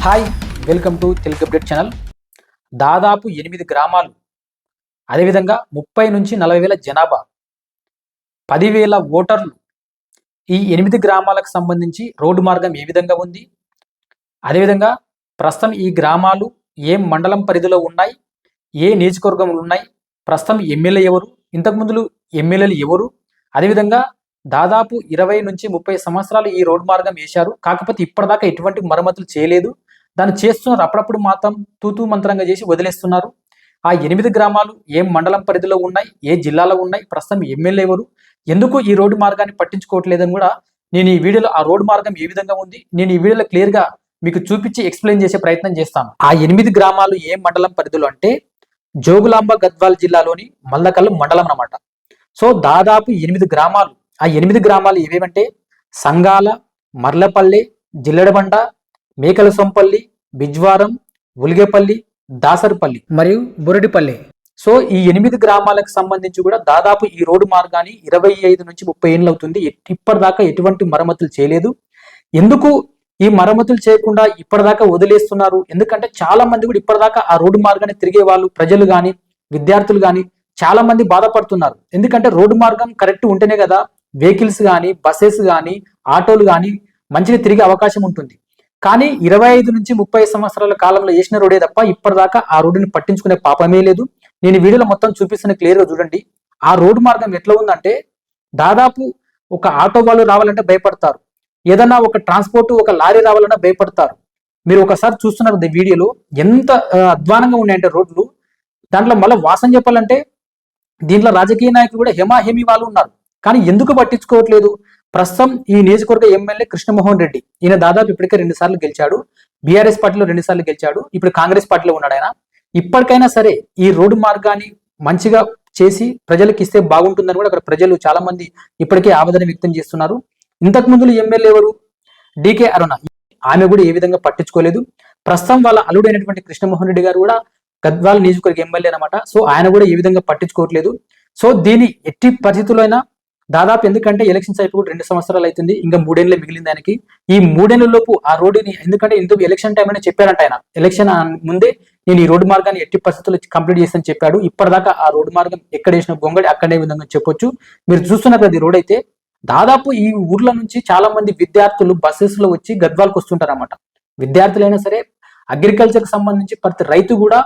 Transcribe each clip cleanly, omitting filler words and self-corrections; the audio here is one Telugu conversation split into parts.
Hi, welcome to Telugu update channel. దాదాపు 8 గ్రామాలు, అదేవిధంగా 30 నుంచి 40 వేల జనాభా, 10,000 ఓటర్లు. ఈ 8 గ్రామాలకు సంబంధించి రోడ్డు మార్గం ఏ విధంగా ఉంది, అదేవిధంగా ప్రస్తుతం ఈ గ్రామాలు ఏ మండలం పరిధిలో ఉన్నాయి, ఏ నియోజకవర్గంలో ఉన్నాయి, ప్రస్తుతం ఎమ్మెల్యే ఎవరు, ఇంతకుముందు ఎమ్మెల్యేలు ఎవరు, అదేవిధంగా దాదాపు 20 నుంచి 30 సంవత్సరాలు ఈ రోడ్డు మార్గం వేశారు. కాకపోతే ఇప్పటిదాకా ఎటువంటి మరమ్మతులు చేయలేదు. దాన్ని చేస్తున్నారు, అప్పుడప్పుడు మాత్రం తూతూ మంత్రంగా చేసి వదిలేస్తున్నారు. ఆ 8 గ్రామాలు ఏ మండలం పరిధిలో ఉన్నాయి, ఏ జిల్లాలో ఉన్నాయి, ప్రస్తుతం ఎమ్మెల్యే ఎవరు, ఎందుకు ఈ రోడ్డు మార్గాన్ని పట్టించుకోవట్లేదని కూడా నేను ఈ వీడియోలో ఆ రోడ్డు మార్గం ఏ విధంగా ఉంది నేను ఈ వీడియోలో క్లియర్గా మీకు చూపించి ఎక్స్ప్లెయిన్ చేసే ప్రయత్నం చేస్తాను. ఆ 8 గ్రామాలు ఏ మండలం పరిధిలో అంటే జోగులాంబ గద్వాల్ జిల్లాలోని మల్లకల్లు మండలం అన్నమాట. సో దాదాపు 8 గ్రామాలు. ఆ 8 గ్రామాలు ఏవేమంటే సంగాల, మర్లపల్లి, జిల్లెడబండ, మేకల సొంపల్లి, బిజ్వారం, ఉలిగేపల్లి, దాసరిపల్లి మరియు బురడిపల్లి. సో ఈ 8 గ్రామాలకు సంబంధించి కూడా దాదాపు ఈ రోడ్డు మార్గాన్ని 25 నుంచి 30 ఏళ్ళు అవుతుంది. ఇప్పటిదాకా ఎటువంటి మరమ్మతులు చేయలేదు. ఎందుకు ఈ మరమ్మతులు చేయకుండా ఇప్పటిదాకా వదిలేస్తున్నారు? ఎందుకంటే చాలా మంది కూడా ఇప్పటిదాకా ఆ రోడ్డు మార్గాన్ని తిరిగే వాళ్ళు, ప్రజలు కానీ విద్యార్థులు కానీ చాలా మంది బాధపడుతున్నారు. ఎందుకంటే రోడ్డు మార్గం కరెక్ట్ ఉంటేనే కదా వెహికల్స్ కానీ, బస్సెస్ కానీ, ఆటోలు కానీ మంచిగా తిరిగే అవకాశం ఉంటుంది. కానీ 25 నుంచి 30 సంవత్సరాల కాలంలో వేసిన రోడే తప్ప ఇప్పటిదాకా ఆ రోడ్డుని పట్టించుకునే పాపమే లేదు. నేను ఈ వీడియోలో మొత్తం చూపిస్తున్న క్లియర్గా చూడండి. ఆ రోడ్డు మార్గం ఎట్లా ఉందంటే దాదాపు ఒక ఆటో వాళ్ళు రావాలంటే భయపడతారు, ఏదన్నా ఒక ట్రాన్స్పోర్ట్ ఒక లారీ రావాలన్నా భయపడతారు. మీరు ఒకసారి చూస్తున్నారు వీడియోలో ఎంత అధ్వానంగా ఉన్నాయంటే రోడ్లు. దాంట్లో మళ్ళీ వాసన చెప్పాలంటే దీంట్లో రాజకీయ నాయకులు కూడా హేమీ వాళ్ళు ఉన్నారు. కానీ ఎందుకు పట్టించుకోవట్లేదు? ప్రస్తుతం ఈ నియోజకవర్గ ఎమ్మెల్యే కృష్ణమోహన్ రెడ్డి, ఈయన దాదాపు ఇప్పటికే 2 సార్లు గెలిచాడు. బీఆర్ఎస్ పార్టీలో 2 సార్లు గెలిచాడు. ఇప్పుడు కాంగ్రెస్ పార్టీలో ఉన్నాడు ఆయన. ఇప్పటికైనా సరే ఈ రోడ్డు మార్గాన్ని మంచిగా చేసి ప్రజలకు ఇస్తే బాగుంటుందని కూడా అక్కడ ప్రజలు చాలా మంది ఇప్పటికే ఆవేదన వ్యక్తం చేస్తున్నారు. ఇంతకు ముందు ఎమ్మెల్యే ఎవరు? డికే అరుణ, ఆమె కూడా ఏ విధంగా పట్టించుకోలేదు. ప్రస్తుతం వాళ్ళ అల్లుడైనటువంటి కృష్ణమోహన్ రెడ్డి గారు కూడా గద్వాల నియోజకవర్గ ఎమ్మెల్యే అనమాట. సో ఆయన కూడా ఏ విధంగా పట్టించుకోవట్లేదు. సో దీని ఎట్టి పరిస్థితుల్లో అయినా దాదాపు, ఎందుకంటే ఎలక్షన్స్ అయిపోయి 2 సంవత్సరాలు అవుతుంది, ఇంకా 3 ఏళ్ళే మిగిలింది ఆయనకి. ఈ 3 ఏళ్ళ లోపు ఆ రోడ్డుని, ఎందుకంటే ఇందుకు ఎలక్షన్ టైం అని చెప్పారంట ఆయన. ఎలక్షన్ ముందే నేను ఈ రోడ్డు మార్గాన్ని ఎట్టి పరిస్థితుల్లో కంప్లీట్ చేస్తానని చెప్పాడు. ఇప్పటిదాకా ఆ రోడ్డు మార్గం ఎక్కడ వేసిన గొంగడి అక్కడే విధంగా చెప్పొచ్చు. మీరు చూస్తున్న ప్రతి రోడ్ అయితే దాదాపు ఈ ఊర్ల నుంచి చాలా మంది విద్యార్థులు బస్సెస్ లో వచ్చి గద్వాలకు వస్తుంటారు అన్నమాట. విద్యార్థులైనా సరే, అగ్రికల్చర్ కి సంబంధించి ప్రతి రైతు కూడా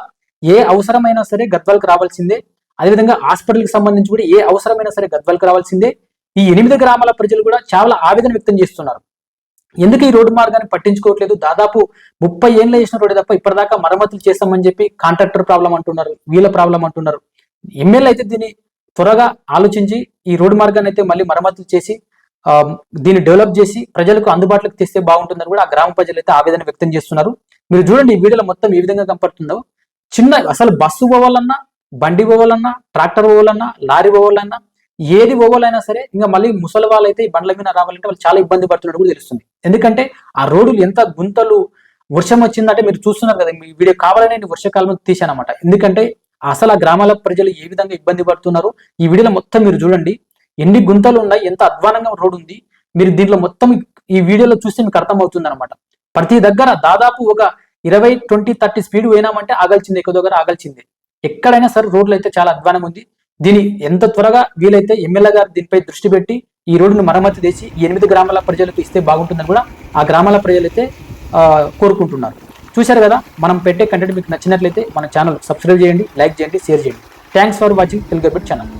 ఏ అవసరమైనా సరే గద్వాలకు రావాల్సిందే. అదేవిధంగా హాస్పిటల్కి సంబంధించి కూడా ఏ అవసరమైనా సరే గద్వాలకు రావాల్సిందే. ఈ 8 గ్రామాల ప్రజలు కూడా చాలా ఆవేదన వ్యక్తం చేస్తున్నారు. ఎందుకు ఈ రోడ్డు మార్గాన్ని పట్టించుకోవట్లేదు? దాదాపు 30 ఏళ్ళు వేసిన రోడ్డు తప్ప ఇప్పటిదాకా మరమ్మతులు చేస్తామని చెప్పి కాంట్రాక్టర్ ప్రాబ్లం అంటున్నారు, వీళ్ళ ప్రాబ్లం అంటున్నారు. ఎమ్మెల్యే అయితే దీన్ని త్వరగా ఆలోచించి ఈ రోడ్డు మార్గాన్ని అయితే మళ్ళీ మరమ్మతులు చేసి దీన్ని డెవలప్ చేసి ప్రజలకు అందుబాటులోకి తెస్తే బాగుంటుందని కూడా ఆ గ్రామ ప్రజలు అయితే ఆవేదన వ్యక్తం చేస్తున్నారు. మీరు చూడండి ఈ వీడియోలో మొత్తం ఏ విధంగా కనపడుతుందో. చిన్న అసలు బస్సు పోవాలన్నా, బండి పోవాలన్నా, ట్రాక్టర్ పోవాలన్నా, లారీ పోవాలన్నా, ఏది పోవాలైనా సరే ఇంకా మళ్ళీ ముసలి వాళ్ళు అయితే ఈ బండ్ల మీద రావాలంటే వాళ్ళు చాలా ఇబ్బంది పడుతున్నట్టు కూడా తెలుస్తుంది. ఎందుకంటే ఆ రోడ్లు ఎంత గుంతలు, వర్షం వచ్చిందంటే మీరు చూస్తున్నారు కదా. ఈ వీడియో కావాలని నేను వర్షాకాలంలో తీశానమాట. ఎందుకంటే అసలు ఆ గ్రామాల ప్రజలు ఏ విధంగా ఇబ్బంది పడుతున్నారు ఈ వీడియోలో మొత్తం మీరు చూడండి. ఎన్ని గుంతలు ఉన్నాయి, ఎంత అధ్వానంగా రోడ్డు ఉంది. మీరు దీంట్లో మొత్తం ఈ వీడియోలో చూస్తే మీకు అర్థమవుతుంది అనమాట. ప్రతి దగ్గర దాదాపు ఒక 20, 20, 30 స్పీడ్ పోయినామంటే ఆగాల్సిందే, ఎక్కువ దగ్గర ఆగాల్సిందే. ఎక్కడైనా సరే రోడ్లు అయితే చాలా అధ్వానంగా ఉంది. దీని ఎంత త్వరగా వీలైతే ఎమ్మెల్యే గారు దీనిపై దృష్టి పెట్టి ఈ రోడ్డును మరమ్మతు చేసి 8 గ్రామాల ప్రజలకు ఇస్తే బాగుంటుందని కూడా ఆ గ్రామాల ప్రజలైతే కోరుకుంటున్నారు. చూశారు కదా, మనం పెట్టే కంటెంట్ మీకు నచ్చినట్లయితే మన ఛానల్ సబ్స్క్రైబ్ చేయండి, లైక్ చేయండి, షేర్ చేయండి. Thanks for watching Telugu update channel.